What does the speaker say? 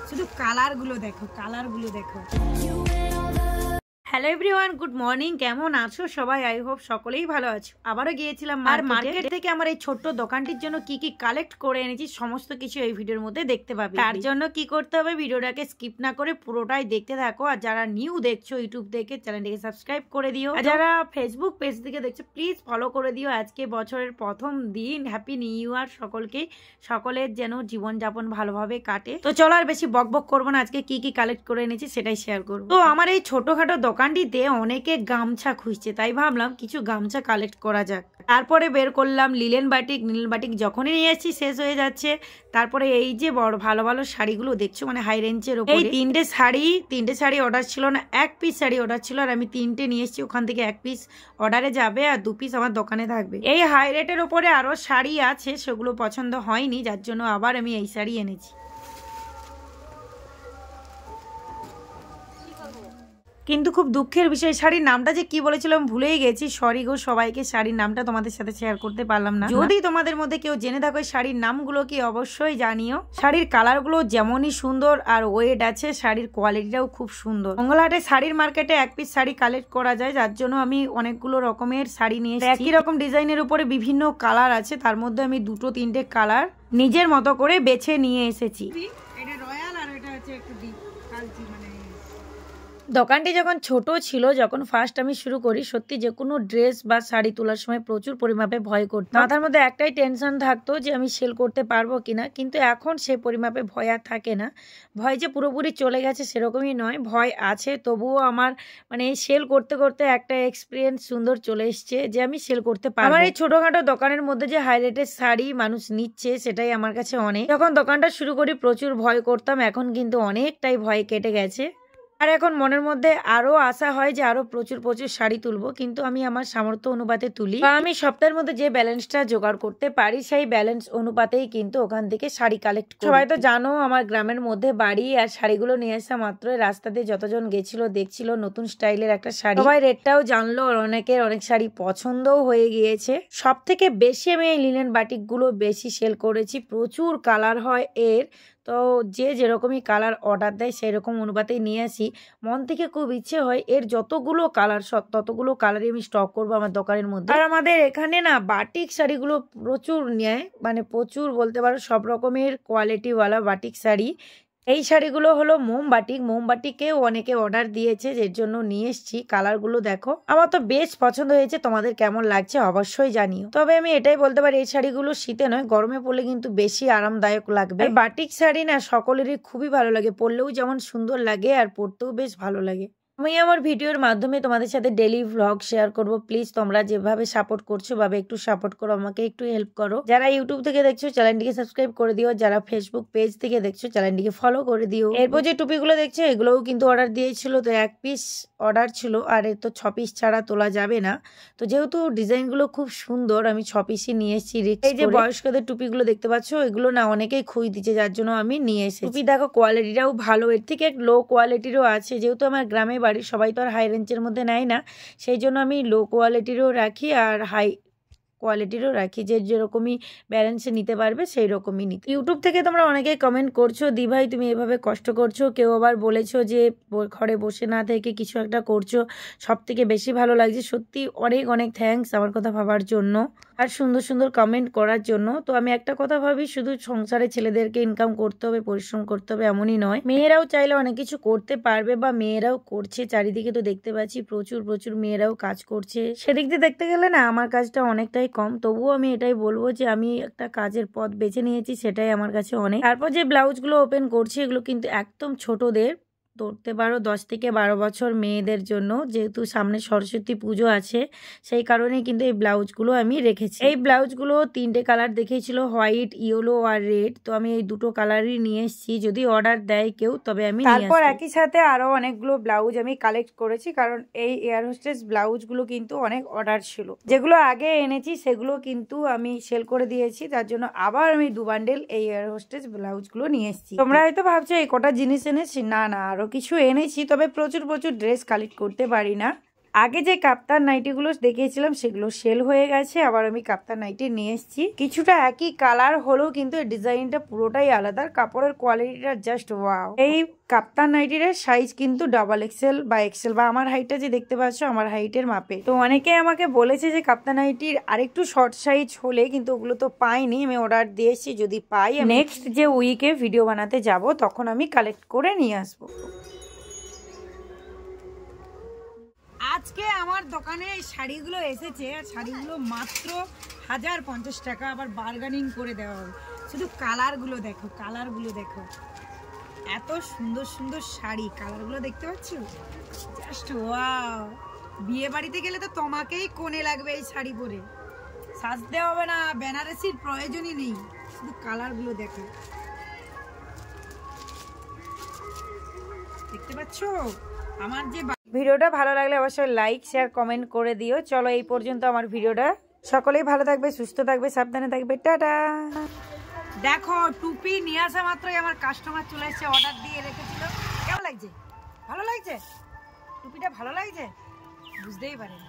শুধু কালারগুলো দেখো, কালারগুলো দেখো। Hello everyone, good morning. কেমন আছো সবাই? আই হোপ সকলেই ভালো আছো। আবারও গিয়েছিলাম মার্কেট থেকে আমার এই ছোট্ট দোকানটির জন্য কি কি কালেক্ট করে এনেছি সমস্ত কিছু এই ভিডিওর মধ্যে দেখতে পাবে। তার জন্য কি করতে হবে, ভিডিওটাকে স্কিপ না করে পুরোটাই দেখতে থাকো। আর যারা নিউ দেখছো ইউটিউব থেকে, চ্যানেলটিকে সাবস্ক্রাইব করে দিও। আর যারা ফেসবুক পেজ থেকে দেখছো প্লিজ ফলো করে দিও। আজকে বছরের প্রথম দিন, হ্যাপি নিউ ইয়ার সকলকে। সকলের যেন জীবনযাপন ভালোভাবে কাটে। তো চলো আর বেশি বক বক করবো না, আজকে কি কি কালেক্ট করে এনেছি সেটাই শেয়ার করবো। তো আমার এই ছোটখাটো দোকানটিতে অনেকে গামছা খুঁজছে, তাই ভাবলাম কিছু গামছা কালেক্ট করা যাক। তারপরে বের করলাম লিলেন বাটিক। লিলেন বাটিক যখনই নিয়ে এসেছি শেষ হয়ে যাচ্ছে। তারপরে এই যে বড় ভালো ভালো শাড়িগুলো দেখছো, মানে হাই রেঞ্জের ওপরে, এই তিনটে শাড়ি অর্ডার ছিল না, এক পিস শাড়ি অর্ডার ছিল। আর আমি তিনটে নিয়ে এসেছি, ওখান থেকে এক পিস অর্ডারে যাবে আর 2 পিস আমার দোকানে থাকবে। এই হাই রেটের ওপরে আরো শাড়ি আছে, সেগুলো পছন্দ হয়নি, যার জন্য আবার আমি এই শাড়ি এনেছি। কিন্তু খুব দুঃখের বিষয়, শাড়ির নামটা যে কি বলেছিলাম ভুলেই গেছি। সরি গো সবাইকে, শাড়ির নামটা তোমাদের সাথে শেয়ার করতে পারলাম না। যদি তোমাদের মধ্যে কেউ জেনে থাকো শাড়ির নামগুলো কি অবশ্যই জানিও। শাড়ির কালারগুলো যেমনই সুন্দর আর ওয়েট আছে, শাড়ির কোয়ালিটিটাও খুব সুন্দর। মঙ্গলহাটে শাড়ির মার্কেটে এক পিস শাড়ি কালেক্ট করা যায়, যার জন্য আমি অনেকগুলো রকমের শাড়ি নিয়ে এসেছি। একই রকম ডিজাইনের উপরে বিভিন্ন কালার আছে, তার মধ্যে আমি 2-3টে কালার নিজের মতো করে বেছে নিয়ে এসেছি। এটা রয়্যাল আর এটা হচ্ছে একটু ডিপ কালচি। মানে দোকানটি যখন ছোট ছিল, যখন ফার্স্ট আমি শুরু করি, সত্যি যে কোনো ড্রেস বা শাড়ি তোলার সময় প্রচুর পরিমাপে ভয় করতাম। মাথার মধ্যে একটাই টেনশন থাকতো যে আমি সেল করতে পারবো কিনা। কিন্তু এখন সে পরিমাপে ভয় আর থাকে না। ভয় যে পুরোপুরি চলে গেছে সেরকমই নয়, ভয় আছে, তবুও আমার মানে সেল করতে করতে একটা এক্সপিরিয়েন্স সুন্দর চলে এসছে যে আমি সেল করতে পারবো। আমার এই ছোটখাটো দোকানের মধ্যে যে হাই রেটের শাড়ি মানুষ নিচ্ছে, সেটাই আমার কাছে অনেক। যখন দোকানটা শুরু করি প্রচুর ভয় করতাম, এখন কিন্তু অনেকটাই ভয় কেটে গেছে। আর এখন মনের মধ্যে আরো আশা হয় যে আরো প্রচুর শাড়ি তুলবো, কিন্তু আমি আমার সামর্থ্য অনুপাতে তুলি, বা আমি সপ্তাহের মধ্যে যে ব্যালেন্সটা জোগাড় করতে পারি সেই ব্যালেন্স অনুপাতেই কিন্তু ওখান থেকে শাড়ি কালেক্ট করি। সবাই তো জানো আমার গ্রামের মধ্যে বাড়ি, আর শাড়িগুলো নিয়ে আসা মাত্র রাস্তা দিয়ে যতজন গেছিল দেখছিল নতুন স্টাইলের একটা শাড়ি, সবাই রেটটাও জানলো, অনেকের অনেক শাড়ি পছন্দও হয়ে গিয়েছে। সব থেকে বেশি আমি এই লিনেন বাটিক গুলো বেশি সেল করেছি, প্রচুর কালার হয় এর। তো যে যেরকমই কালার অর্ডার দেয় সেই রকম অনুপাতেই নিয়ে আসি। মন থেকে খুব ইচ্ছে হয় এর যতগুলো কালার ততগুলো কালারই আমি স্টক করবো আমার দোকানের মধ্যে। আর আমাদের এখানে না বাটিক শাড়িগুলো প্রচুর নেয়, মানে প্রচুর বলতে পারো, সব রকমের কোয়ালিটিওয়ালা বাটিক শাড়ি। এই শাড়িগুলো হলো মোমবাটিকেও অনেকে অর্ডার দিয়েছে, এর জন্য নিয়ে এসেছি। কালারগুলো দেখো, আমার তো বেশ পছন্দ হয়েছে, তোমাদের কেমন লাগছে অবশ্যই জানিও। তবে আমি এটাই বলতে পারি এই শাড়িগুলো শীতে নয় গরমে পরলে কিন্তু বেশি আরামদায়ক লাগবে। বাটিক শাড়ি না সকলেরই খুবই ভালো লাগে, পরলেও যেমন সুন্দর লাগে আর পরতেও বেশ ভালো লাগে। আমি আমার ভিডিওর মাধ্যমে তোমাদের সাথে ডেইলি ভ্লগ শেয়ার করব। প্লিজ তোমরা যেভাবে সাপোর্ট করছো ভাবে একটু সাপোর্ট করো, আমাকে একটু হেল্প করো। যারা ইউটিউব থেকে দেখছো চ্যানেলটিকে সাবস্ক্রাইব করে দিও, যারা ফেসবুক পেজ থেকে দেখছো চ্যানেলটিকে ফলো করে দিও। এরপর যে টুপিগুলো দেখছো এগুলোও কিন্তু অর্ডার দিয়েছিল, তো 1 পিস অর্ডার ছিল, আর এর তো 6 পিস ছাড়া তোলা যাবে না। তো যেহেতু ডিজাইনগুলো খুব সুন্দর আমি 6 পিসই নিয়ে এসেছি। এই যে বয়স্কদের টুপিগুলো দেখতে পাচ্ছ, এগুলো না অনেকেই খুঁজ দিচ্ছে, যার জন্য আমি নিয়ে এসেছি। টুপি দেখো কোয়ালিটিটাও ভালো, এর থেকে এক লো কোয়ালিটিরও আছে। যেহেতু আমার গ্রামে বাড়ি, সবাই তো আর হাই রেঞ্জের মধ্যে নেয় না, সেই জন্য আমি লো কোয়ালিটিরও রাখি আর হাই কোয়ালিটিরও রাখি, যে যেরকমই ব্যালেন্সে নিতে পারবে সেই রকমই নিতে। ইউটিউব থেকে তোমরা অনেকেই কমেন্ট করছো, দি ভাই তুমি এভাবে কষ্ট করছো। কেউ আবার বলেছো যে ঘরে বসে না থেকে কিছু একটা করছো, সব থেকে বেশি ভালো লাগছে। সত্যি অনেক অনেক থ্যাঙ্কস আমার কথা ভাবার জন্য আর সুন্দর সুন্দর কমেন্ট করার জন্য। তো আমি একটা কথা ভাবি, শুধু সংসারে ছেলেদেরকে ইনকাম করতে হবে, পরিশ্রম করতে হবে এমনই নয়, মেয়েরাও চাইলে অনেক কিছু করতে পারবে, বা মেয়েরাও করছে। চারিদিকে তো দেখতে পাচ্ছি প্রচুর মেয়েরাও কাজ করছে। সেদিক দিয়ে দেখতে গেলে না আমার কাজটা অনেকটাই কম, তবুও আমি এটাই বলবো যে আমি একটা কাজের পথ বেছে নিয়েছি, সেটাই আমার কাছে অনেক। তারপর যে ব্লাউজগুলো ওপেন করছি এগুলো কিন্তু একদম ছোটদের, ধরতে পারো 10 থেকে 12 বছর মেয়েদের জন্য, যেহেতু সামনে সরস্বতী পুজো আছে সেই কারণে কিন্তু এই ব্লাউজগুলো আমি রেখেছি। এই ব্লাউজগুলো 3টে কালার দেখেছিল, হোয়াইট, ইয়েলো আর রেড। তো আমি এই 2টো কালারই নিয়ে এসেছি, যদি অর্ডার দেয় কেউ তবে আমি। তারপর একই সাথে আরো অনেকগুলো ব্লাউজ আমি কালেক্ট করেছি, কারণ এই এয়ার হোস্টেস ব্লাউজগুলো কিন্তু অনেক অর্ডার ছিল। যেগুলো আগে এনেছি সেগুলো কিন্তু আমি সেল করে দিয়েছি, তার জন্য আবার আমি 2 বান্ডেল এই এয়ার হোস্টেস ব্লাউজগুলো নিয়ে এসেছি। তোমরা হয়তো ভাবছো এই কটা জিনিস এনেছি, না আরো কিছু এনেছি, তবে প্রচুর ড্রেস কালেক্ট করতে পারি না। আগে যে কাপ্তান নাইটিগুলো দেখিয়েছিলাম সেগুলো সেল হয়ে গেছে, আবার আমি কাপ্তান নাইটি নিয়ে এসেছি। কিছুটা একই কালার হলেও কিন্তু এর ডিজাইনটা পুরোটাই আলাদা, কাপড়ের কোয়ালিটিটা জাস্ট ওয়াও। এই কাপ্তান নাইটির সাইজ কিন্তু ডাবল এক্সেল বা এক্সেল, বা আমার হাইটটা যে দেখতে পাচ্ছ আমার হাইটের মাপে। তো অনেকে আমাকে বলেছে যে কাপ্তান নাইটির আরেকটু শর্ট সাইজ হলে, কিন্তু ওগুলো তো পাইনি, আমি অর্ডার দিয়েছি, যদি পাই নেক্সট যে উইকে ভিডিও বানাতে যাব তখন আমি কালেক্ট করে নিয়ে আসবো। আজকে আমার দোকানে এই শাড়িগুলো এসেছে, শাড়িগুলো মাত্র 1050 টাকা, আবার বার্গেনিং করে দেওয়া হবে। শুধু কালারগুলো দেখো, কালারগুলো দেখো, এত সুন্দর সুন্দর শাড়ি, কালারগুলো দেখতে পাচ্ছ, জাস্ট ওয়াও। বিয়ে বাড়িতে গেলে তো তোমাকেই কোণে লাগবে এই শাড়ি পরে, সাজতে হবে না, বেনারসির প্রয়োজনই নেই, শুধু কালারগুলো দেখো, দেখতে পাচ্ছ। আমার যে ভিডিওটা ভালো লাগলে অবশ্যই লাইক শেয়ার কমেন্ট করে দিও। চলো এই পর্যন্ত আমার ভিডিওটা, সকলেই ভালো থাকবে, সুস্থ থাকবে, সাবধানে থাকবে, টাটা। দেখো টুপি নিয়ে আসা মাত্রই আমার কাস্টমার চলে এসেছে, অর্ডার দিয়ে রেখেছিল। কেমন লাগছে? ভালো লাগছে? টুপিটা ভালো লাগছে? বুঝতেই পারেনি।